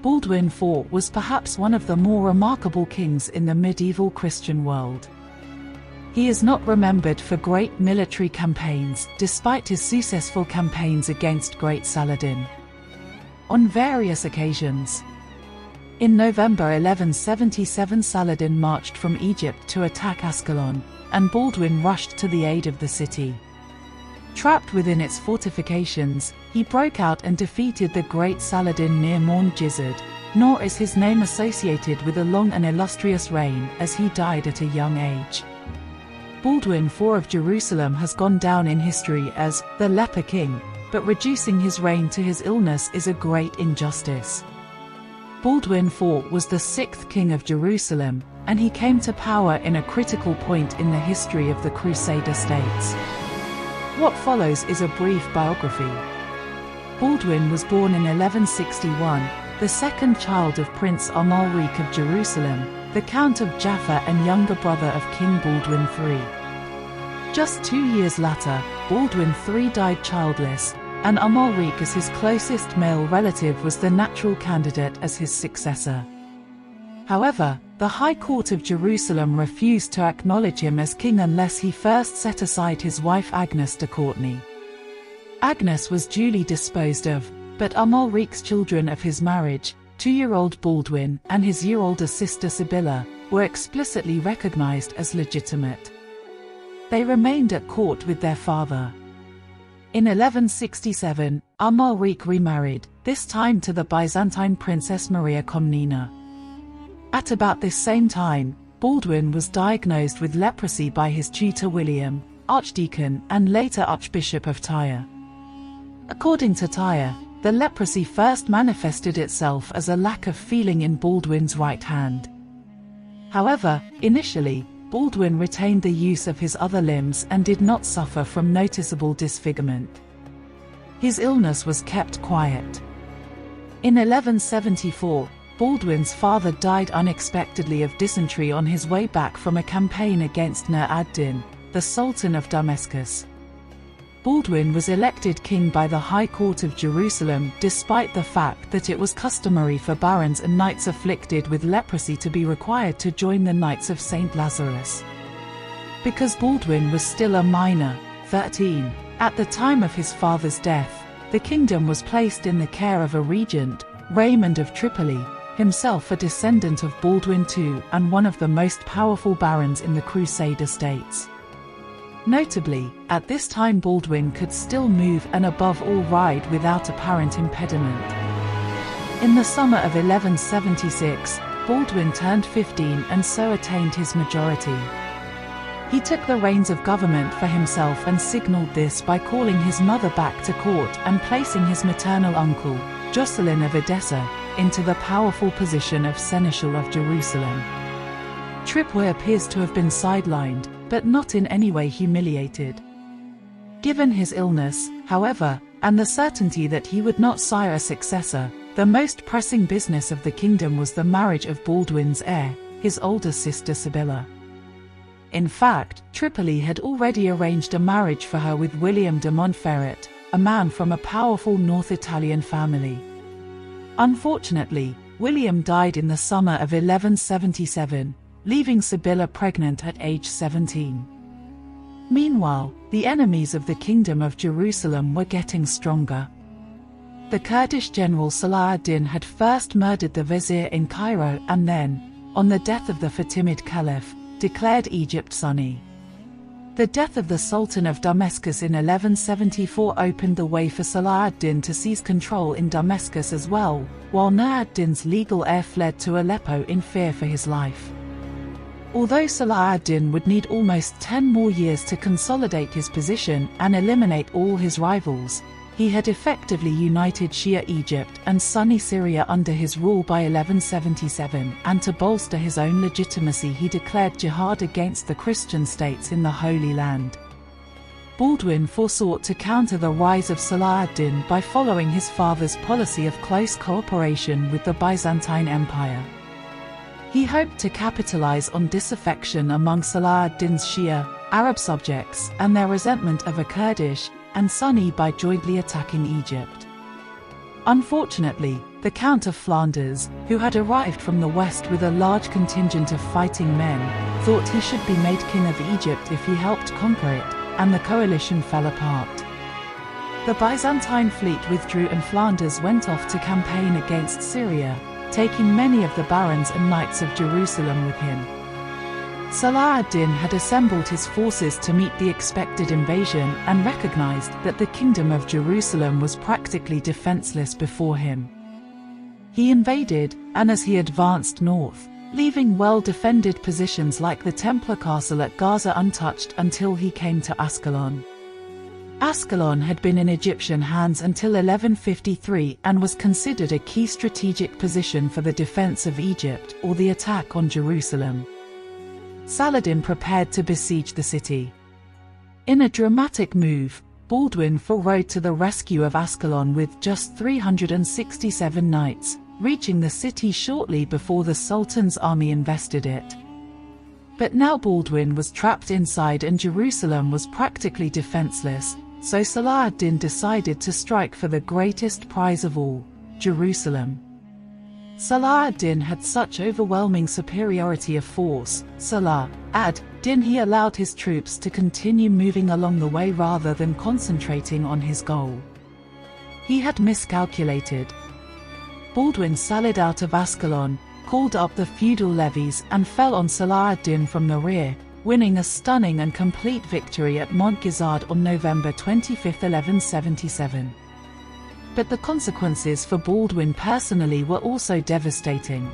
Baldwin IV was perhaps one of the more remarkable kings in the medieval Christian world. He is not remembered for great military campaigns, despite his successful campaigns against Great Saladin. On various occasions. In November 1177, Saladin marched from Egypt to attack Ascalon, and Baldwin rushed to the aid of the city. Trapped within its fortifications, he broke out and defeated the great Saladin near Mont Gisard, nor is his name associated with a long and illustrious reign, as he died at a young age. Baldwin IV of Jerusalem has gone down in history as the Leper King, but reducing his reign to his illness is a great injustice. Baldwin IV was the sixth king of Jerusalem, and he came to power in a critical point in the history of the Crusader states. What follows is a brief biography. Baldwin was born in 1161, the second child of Prince Amalric of Jerusalem, the Count of Jaffa and younger brother of King Baldwin III. Just 2 years later, Baldwin III died childless, and Amalric, as his closest male relative, was the natural candidate as his successor. However, the High Court of Jerusalem refused to acknowledge him as king unless he first set aside his wife Agnes de Courtenay. Agnes was duly disposed of, but Amalric's children of his marriage, 2-year-old Baldwin and his year-older sister Sibylla, were explicitly recognized as legitimate. They remained at court with their father. In 1167, Amalric remarried, this time to the Byzantine princess Maria Komnena. At about this same time, Baldwin was diagnosed with leprosy by his tutor William, archdeacon and later Archbishop of Tyre. According to Tyre, the leprosy first manifested itself as a lack of feeling in Baldwin's right hand. However, initially, Baldwin retained the use of his other limbs and did not suffer from noticeable disfigurement. His illness was kept quiet. In 1174, Baldwin's father died unexpectedly of dysentery on his way back from a campaign against Nur ad-Din, the Sultan of Damascus. Baldwin was elected king by the High Court of Jerusalem despite the fact that it was customary for barons and knights afflicted with leprosy to be required to join the Knights of St. Lazarus. Because Baldwin was still a minor, 13, at the time of his father's death, the kingdom was placed in the care of a regent, Raymond of Tripoli, himself a descendant of Baldwin II and one of the most powerful barons in the Crusader states. Notably, at this time Baldwin could still move and above all ride without apparent impediment. In the summer of 1176, Baldwin turned 15 and so attained his majority. He took the reins of government for himself and signaled this by calling his mother back to court and placing his maternal uncle, Jocelyn of Edessa, into the powerful position of Seneschal of Jerusalem. Tripoli appears to have been sidelined, but not in any way humiliated. Given his illness, however, and the certainty that he would not sire a successor, the most pressing business of the kingdom was the marriage of Baldwin's heir, his older sister Sibylla. In fact, Tripoli had already arranged a marriage for her with William de Montferrat, a man from a powerful North Italian family. Unfortunately, William died in the summer of 1177, leaving Sibylla pregnant at age 17. Meanwhile, the enemies of the Kingdom of Jerusalem were getting stronger. The Kurdish general Saladin had first murdered the vizier in Cairo and then, on the death of the Fatimid Caliph, declared Egypt Sunni. The death of the Sultan of Damascus in 1174 opened the way for Saladin to seize control in Damascus as well, while Nur ad-Din's legal heir fled to Aleppo in fear for his life. Although Saladin would need almost 10 more years to consolidate his position and eliminate all his rivals, he had effectively united Shia Egypt and Sunni Syria under his rule by 1177, and to bolster his own legitimacy he declared jihad against the Christian states in the Holy Land. Baldwin foresought to counter the rise of Saladin by following his father's policy of close cooperation with the Byzantine Empire. He hoped to capitalize on disaffection among Saladin's Shia, Arab subjects and their resentment of a Kurdish and Sunni by jointly attacking Egypt. Unfortunately, the Count of Flanders, who had arrived from the west with a large contingent of fighting men, thought he should be made king of Egypt if he helped conquer it, and the coalition fell apart. The Byzantine fleet withdrew and Flanders went off to campaign against Syria, taking many of the barons and knights of Jerusalem with him. Saladin had assembled his forces to meet the expected invasion and recognized that the kingdom of Jerusalem was practically defenseless before him. He invaded, and as he advanced north, leaving well-defended positions like the Templar castle at Gaza untouched until he came to Ascalon. Ascalon had been in Egyptian hands until 1153 and was considered a key strategic position for the defense of Egypt or the attack on Jerusalem. Saladin prepared to besiege the city. In a dramatic move, Baldwin rode to the rescue of Ascalon with just 367 knights, reaching the city shortly before the Sultan's army invested it. But now Baldwin was trapped inside and Jerusalem was practically defenseless, so Saladin decided to strike for the greatest prize of all, Jerusalem. Saladin had such overwhelming superiority of force, Saladin he allowed his troops to continue moving along the way rather than concentrating on his goal. He had miscalculated. Baldwin sallied out of Ascalon, called up the feudal levies and fell on Saladin from the rear, winning a stunning and complete victory at Mont Gisard on November 25, 1177. But the consequences for Baldwin personally were also devastating.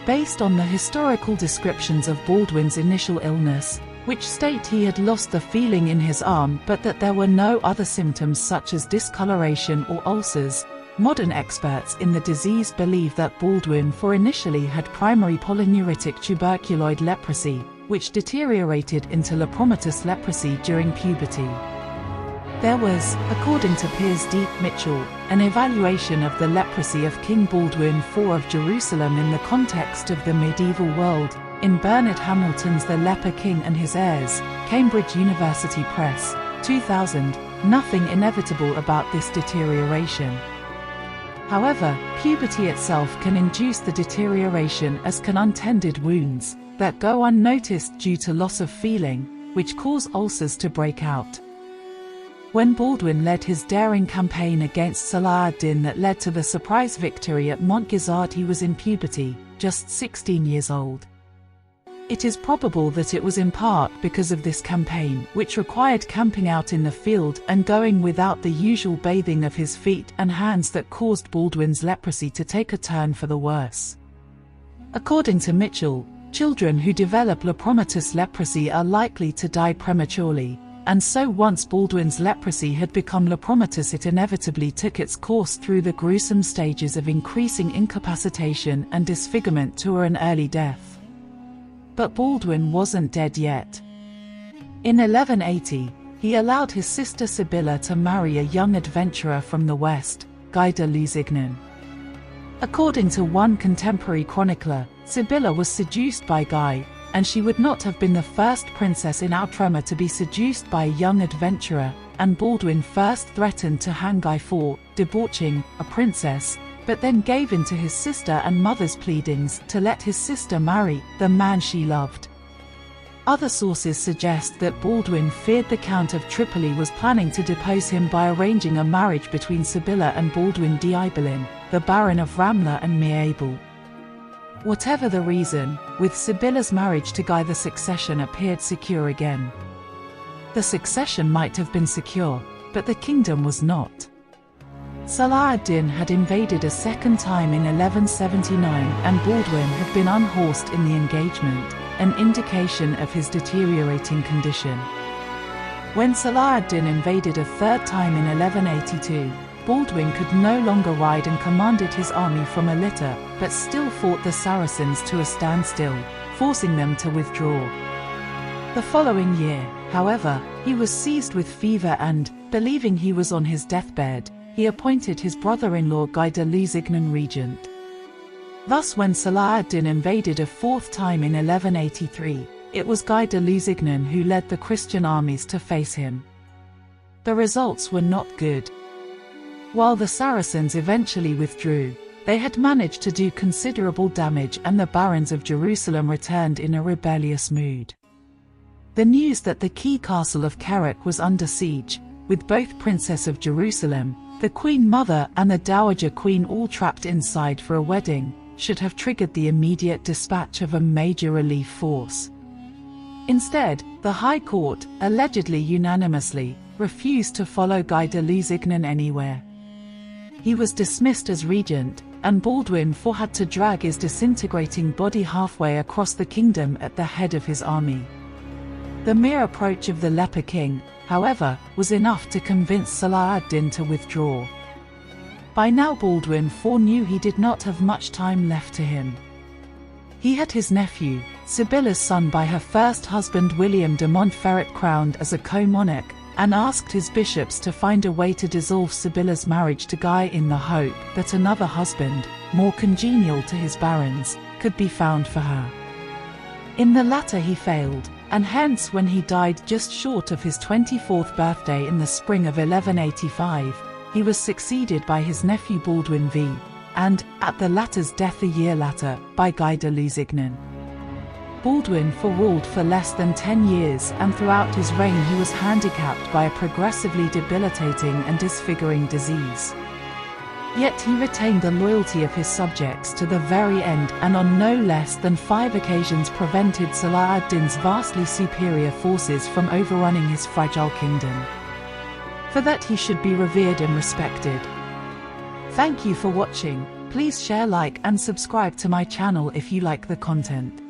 Based on the historical descriptions of Baldwin's initial illness, which state he had lost the feeling in his arm but that there were no other symptoms such as discoloration or ulcers, modern experts in the disease believe that Baldwin initially had primary polyneuritic tuberculoid leprosy, which deteriorated into lepromatous leprosy during puberty. There was, according to Piers D. Mitchell, an evaluation of the leprosy of King Baldwin IV of Jerusalem in the context of the medieval world, in Bernard Hamilton's The Leper King and His Heirs, Cambridge University Press, 2000, nothing inevitable about this deterioration. However, puberty itself can induce the deterioration as can untended wounds, that go unnoticed due to loss of feeling, which cause ulcers to break out. When Baldwin led his daring campaign against Saladin that led to the surprise victory at Mont Gisard, he was in puberty, just 16 years old. It is probable that it was in part because of this campaign, which required camping out in the field and going without the usual bathing of his feet and hands, that caused Baldwin's leprosy to take a turn for the worse. According to Mitchell, children who develop lepromatous leprosy are likely to die prematurely, and so once Baldwin's leprosy had become lepromatous, it inevitably took its course through the gruesome stages of increasing incapacitation and disfigurement to an early death. But Baldwin wasn't dead yet. In 1180, he allowed his sister Sibylla to marry a young adventurer from the west, Guy de Lusignan. According to one contemporary chronicler, Sibylla was seduced by Guy, and she would not have been the first princess in Outremer to be seduced by a young adventurer, and Baldwin first threatened to hang Guy for debauching a princess, but then gave in to his sister and mother's pleadings to let his sister marry the man she loved. Other sources suggest that Baldwin feared the Count of Tripoli was planning to depose him by arranging a marriage between Sibylla and Baldwin d'Ibelin, the Baron of Ramla and Meabel. Whatever the reason, with Sibylla's marriage to Guy the succession appeared secure again. The succession might have been secure, but the kingdom was not. Saladin had invaded a second time in 1179 and Baldwin had been unhorsed in the engagement, an indication of his deteriorating condition. When Saladin invaded a third time in 1182, Baldwin could no longer ride and commanded his army from a litter, but still fought the Saracens to a standstill, forcing them to withdraw. The following year, however, he was seized with fever and, believing he was on his deathbed, he appointed his brother-in-law Guy de Lusignan regent. Thus when Saladin invaded a fourth time in 1183, it was Guy de Lusignan who led the Christian armies to face him. The results were not good. While the Saracens eventually withdrew, they had managed to do considerable damage, and the barons of Jerusalem returned in a rebellious mood. The news that the key castle of Kerak was under siege, with both Princess of Jerusalem, the Queen Mother and the Dowager Queen all trapped inside for a wedding, should have triggered the immediate dispatch of a major relief force. Instead, the High Court, allegedly unanimously, refused to follow Guy de Lusignan anywhere. He was dismissed as regent, and Baldwin IV had to drag his disintegrating body halfway across the kingdom at the head of his army. The mere approach of the Leper King, however, was enough to convince Saladin to withdraw. By now Baldwin IV knew he did not have much time left to him. He had his nephew, Sibylla's son by her first husband William de Montferrat, crowned as a co-monarch, and asked his bishops to find a way to dissolve Sibylla's marriage to Guy in the hope that another husband, more congenial to his barons, could be found for her. In the latter he failed, and hence when he died just short of his 24th birthday in the spring of 1185, he was succeeded by his nephew Baldwin V, and, at the latter's death a year later, by Guy de Lusignan. Baldwin IV ruled for less than 10 years, and throughout his reign he was handicapped by a progressively debilitating and disfiguring disease. Yet he retained the loyalty of his subjects to the very end, and on no less than 5 occasions prevented Saladin's vastly superior forces from overrunning his fragile kingdom. For that he should be revered and respected. Thank you for watching. Please share, like and subscribe to my channel if you like the content.